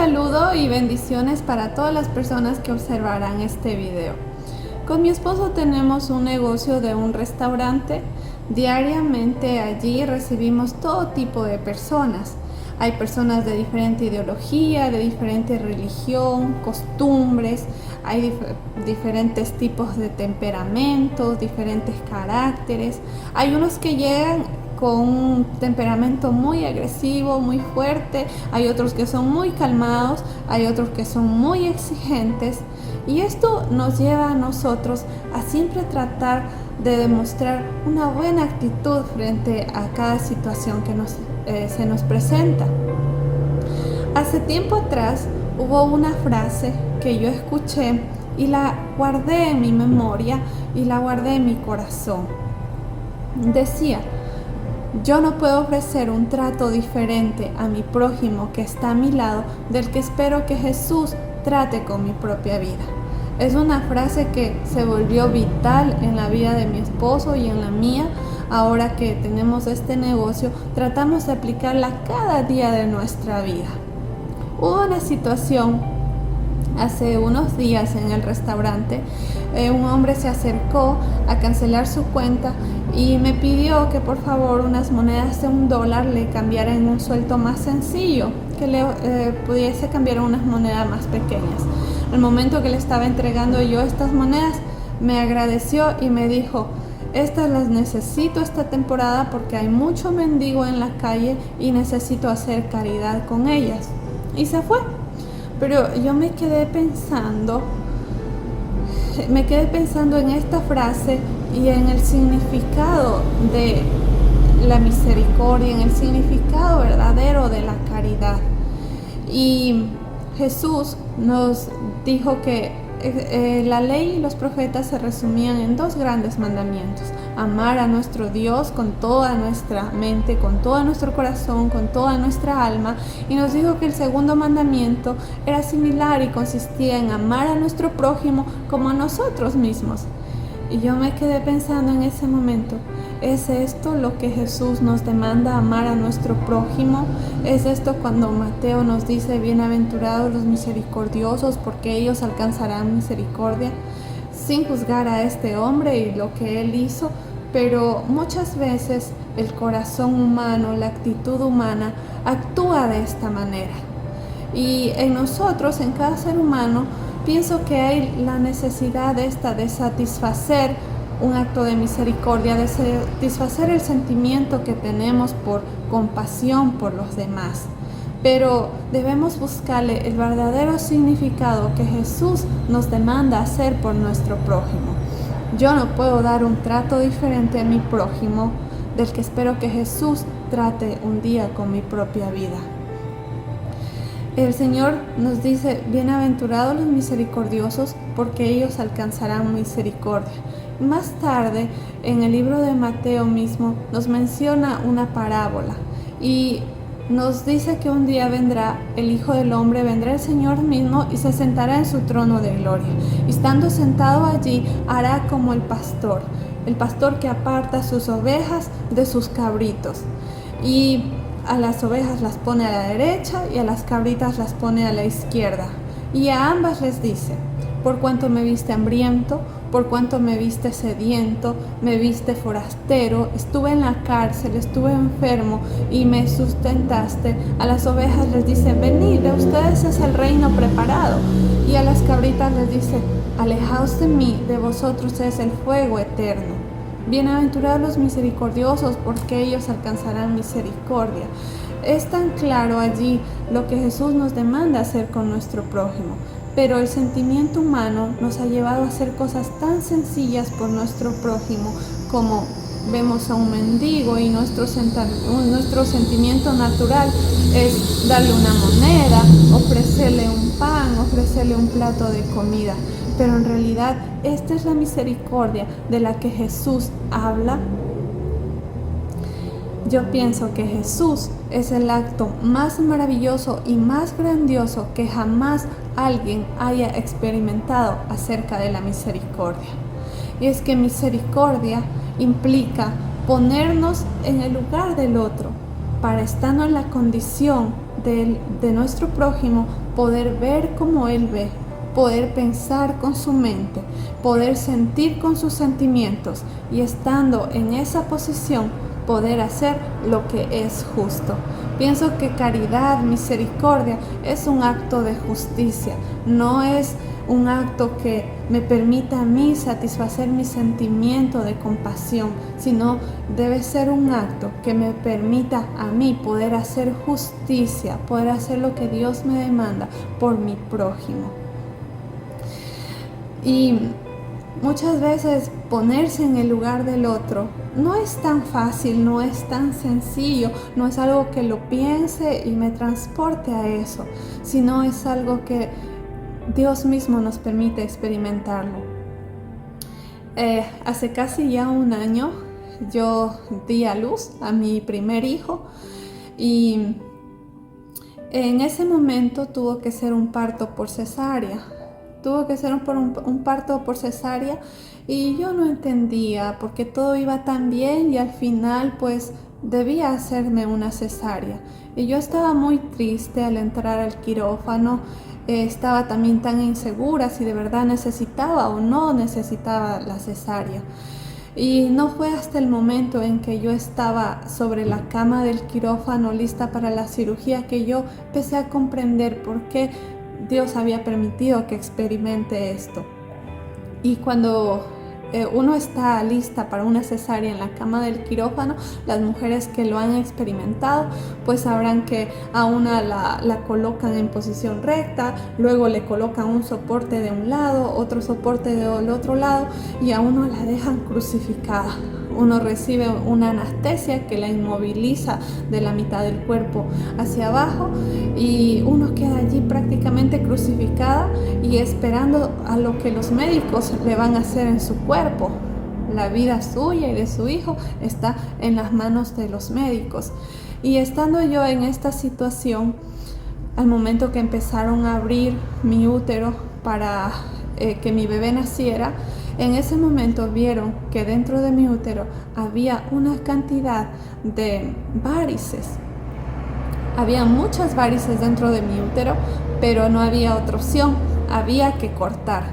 saludo y bendiciones para todas las personas que observarán este video. Con mi esposo tenemos un negocio de un restaurante. Diariamente allí recibimos todo tipo de personas. Hay personas de diferente ideología, de diferente religión, costumbres, hay diferentes tipos de temperamentos, diferentes caracteres. Hay unos que llegan con un temperamento muy agresivo, muy fuerte, hay otros que son muy calmados, hay otros que son muy exigentes, y esto nos lleva a nosotros a siempre tratar de demostrar una buena actitud frente a cada situación que se nos presenta. Hace tiempo atrás hubo una frase que yo escuché y la guardé en mi memoria y la guardé en mi corazón. Decía: yo no puedo ofrecer un trato diferente a mi prójimo que está a mi lado del que espero que Jesús trate con mi propia vida. Es una frase que se volvió vital en la vida de mi esposo y en la mía. Ahora que tenemos este negocio, tratamos de aplicarla cada día de nuestra vida. Hubo una situación hace unos días en el restaurante. Un hombre se acercó a cancelar su cuenta y me pidió que por favor unas monedas de $1 le cambiara en un sueldo más sencillo, que le pudiese cambiar unas monedas más pequeñas. Al momento que le estaba entregando yo estas monedas, me agradeció y me dijo: estas las necesito esta temporada porque hay mucho mendigo en la calle y necesito hacer caridad con ellas. Y se fue. Pero yo me quedé pensando en esta frase y en el significado de la misericordia, en el significado verdadero de la caridad. Y Jesús nos dijo que la ley y los profetas se resumían en 2 grandes mandamientos: amar a nuestro Dios con toda nuestra mente, con todo nuestro corazón, con toda nuestra alma, y nos dijo que el segundo mandamiento era similar y consistía en amar a nuestro prójimo como a nosotros mismos. Y yo me quedé pensando en ese momento: ¿es esto lo que Jesús nos demanda, amar a nuestro prójimo? ¿Es esto cuando Mateo nos dice: bienaventurados los misericordiosos porque ellos alcanzarán misericordia? Sin juzgar a este hombre y lo que él hizo, pero muchas veces el corazón humano, la actitud humana actúa de esta manera. Y en nosotros, en cada ser humano, pienso que hay la necesidad de satisfacer un acto de misericordia, de satisfacer el sentimiento que tenemos por compasión por los demás. Pero debemos buscarle el verdadero significado que Jesús nos demanda hacer por nuestro prójimo. Yo no puedo dar un trato diferente a mi prójimo del que espero que Jesús trate un día con mi propia vida. El Señor nos dice: bienaventurados los misericordiosos porque ellos alcanzarán misericordia. Más tarde, en el libro de Mateo mismo, nos menciona una parábola y nos dice que un día vendrá el Hijo del Hombre, vendrá el Señor mismo y se sentará en su trono de gloria. Y estando sentado allí, hará como el pastor que aparta sus ovejas de sus cabritos. Y a las ovejas las pone a la derecha y a las cabritas las pone a la izquierda. Y a ambas les dice: por cuanto me viste hambriento, por cuanto me viste sediento, me viste forastero, estuve en la cárcel, estuve enfermo y me sustentaste. A las ovejas les dice: venid, de ustedes es el reino preparado. Y a las cabritas les dice: alejaos de mí, de vosotros es el fuego eterno. Bienaventurados los misericordiosos porque ellos alcanzarán misericordia. Es tan claro allí lo que Jesús nos demanda hacer con nuestro prójimo. Pero el sentimiento humano nos ha llevado a hacer cosas tan sencillas por nuestro prójimo, como vemos a un mendigo y nuestro sentimiento natural es darle una moneda, ofrecerle un pan, ofrecerle un plato de comida. Pero en realidad, esta es la misericordia de la que Jesús habla. Yo pienso que Jesús es el acto más maravilloso y más grandioso que jamás alguien haya experimentado acerca de la misericordia. Y es que misericordia implica ponernos en el lugar del otro, para estando en la condición de nuestro prójimo, poder ver como Él ve, poder pensar con su mente, poder sentir con sus sentimientos y estando en esa posición poder hacer lo que es justo. Pienso que caridad, misericordia es un acto de justicia, no es un acto que me permita a mí satisfacer mi sentimiento de compasión, sino debe ser un acto que me permita a mí poder hacer justicia, poder hacer lo que Dios me demanda por mi prójimo. Y muchas veces ponerse en el lugar del otro no es tan fácil, no es tan sencillo, no es algo que lo piense y me transporte a eso, sino es algo que Dios mismo nos permite experimentarlo. Hace casi ya un año yo di a luz a mi primer hijo y en ese momento tuvo que ser un parto por cesárea. Tuvo que ser un parto por cesárea y yo no entendía porque todo iba tan bien y al final pues debía hacerme una cesárea. Y yo estaba muy triste al entrar al quirófano, estaba también tan insegura si de verdad necesitaba o no necesitaba la cesárea. Y no fue hasta el momento en que yo estaba sobre la cama del quirófano lista para la cirugía que yo empecé a comprender por qué Dios había permitido que experimente esto. Y cuando uno está lista para una cesárea en la cama del quirófano, las mujeres que lo han experimentado pues sabrán que a una la colocan en posición recta, luego le colocan un soporte de un lado, otro soporte del otro lado y a uno la dejan crucificada. Uno recibe una anestesia que la inmoviliza de la mitad del cuerpo hacia abajo y uno queda allí prácticamente crucificada y esperando a lo que los médicos le van a hacer en su cuerpo. La vida suya y de su hijo está en las manos de los médicos. Y estando yo en esta situación, al momento que empezaron a abrir mi útero para que mi bebé naciera, en ese momento vieron que dentro de mi útero había una cantidad de varices. Había muchas varices dentro de mi útero, pero no había otra opción, había que cortar.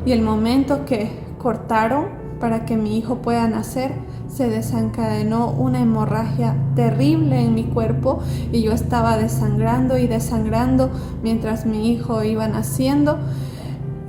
Y el momento que cortaron para que mi hijo pueda nacer, se desencadenó una hemorragia terrible en mi cuerpo y yo estaba desangrando y desangrando mientras mi hijo iba naciendo.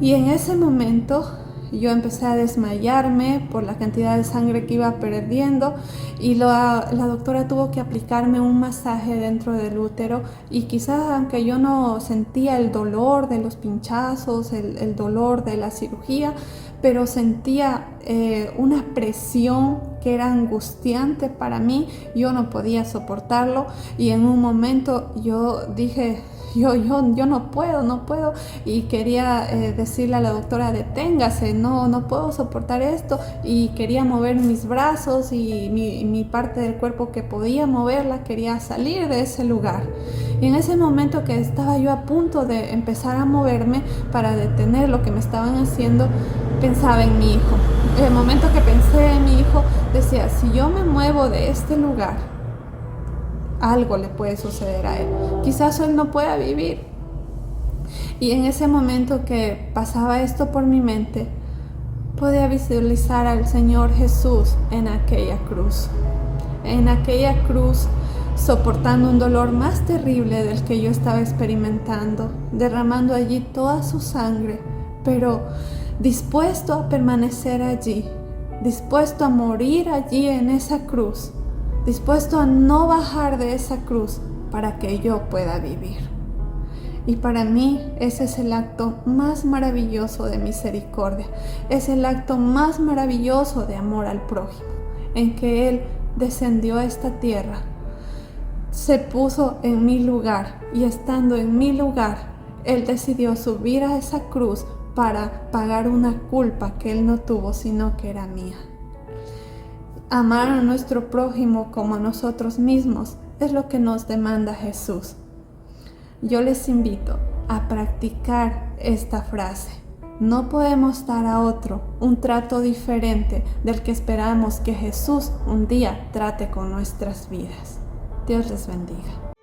Y en ese momento yo empecé a desmayarme por la cantidad de sangre que iba perdiendo y la doctora tuvo que aplicarme un masaje dentro del útero y quizás aunque yo no sentía el dolor de los pinchazos, el dolor de la cirugía, pero sentía una presión que era angustiante para mí, yo no podía soportarlo y en un momento yo dije, yo no puedo y quería decirle a la doctora deténgase, no puedo soportar esto y quería mover mis brazos y mi parte del cuerpo que podía moverla, quería salir de ese lugar. Y en ese momento que estaba yo a punto de empezar a moverme para detener lo que me estaban haciendo, pensaba en mi hijo. En el momento que pensé en mi hijo, decía, si yo me muevo de este lugar, algo le puede suceder a él. Quizás él no pueda vivir. Y en ese momento que pasaba esto por mi mente, podía visualizar al Señor Jesús en aquella cruz. En aquella cruz, soportando un dolor más terrible del que yo estaba experimentando, derramando allí toda su sangre, pero dispuesto a permanecer allí, dispuesto a morir allí en esa cruz, dispuesto a no bajar de esa cruz para que yo pueda vivir. Y para mí ese es el acto más maravilloso de misericordia, es el acto más maravilloso de amor al prójimo, en que Él descendió a esta tierra, se puso en mi lugar y estando en mi lugar, Él decidió subir a esa cruz para pagar una culpa que Él no tuvo, sino que era mía. Amar a nuestro prójimo como a nosotros mismos es lo que nos demanda Jesús. Yo les invito a practicar esta frase. No podemos dar a otro un trato diferente del que esperamos que Jesús un día trate con nuestras vidas. Dios les bendiga.